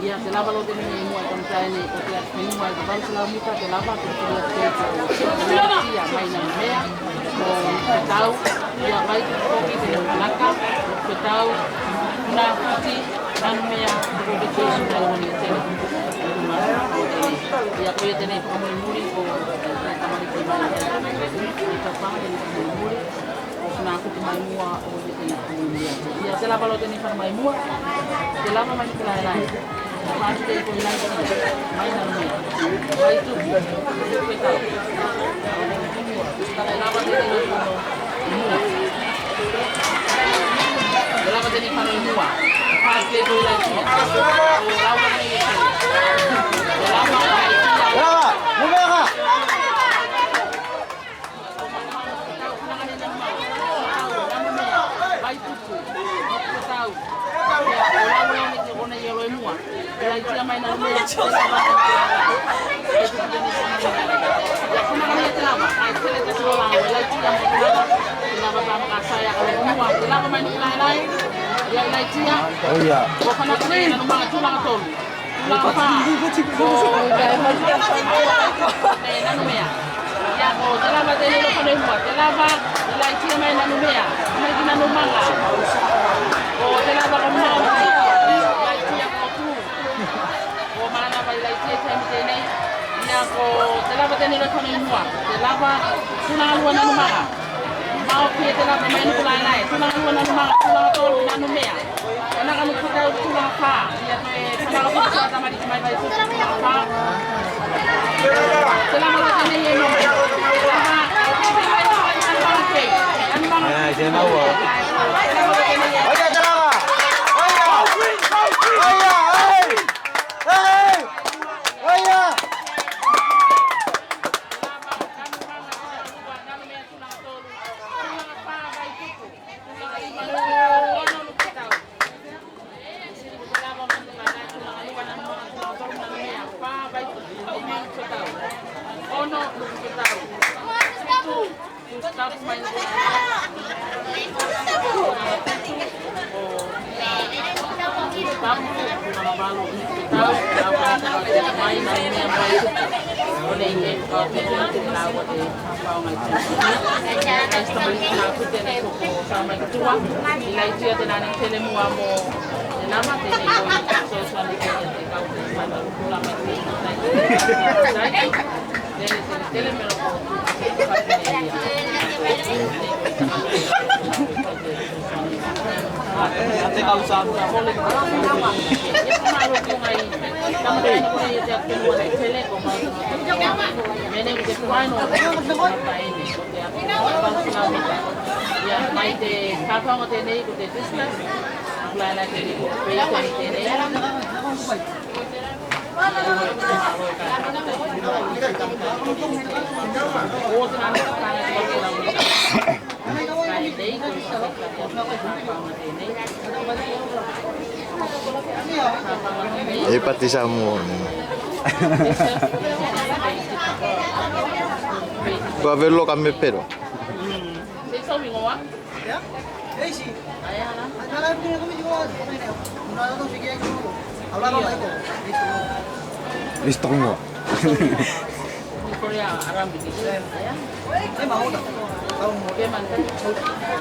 Iya, selama lo tadi mau ikan saya ni, ketika minum air kebal selama kita selama kita iya mainan mea, tahu ya baik kopi dengan belakang, tahu nak kopi dan mea kopi itu sudah wanita. Ya kau itu ni kamu muri ko, kamu di mana? Kita panggil kamu muri. Na aku cuma mua o di sini. Ya selama lo tadi kan mai mua, selama masih kelainan. Pasti itu lagi mainan ni. Itu kita. Selama tadi mua. Selama tadi kan mua. Pasti itu lagi. Lawan ni. Selama, muna ka. Oh iya. Mau kita nak main pulai lain, tulang luar nanu mak, tulang tol nanu mea. Karena kamu kita tulang apa? Ya kalau kita sama di main itu tulang apa? Selama kita ni yang mau, Ya, saya mau. Oke, selama. Aya, aya. Ate kausap. Pati samu. Può averlo cambia però. Listo mo. Korea Arab gitu. Ya. Mau tak? Kalau mau dia mantan.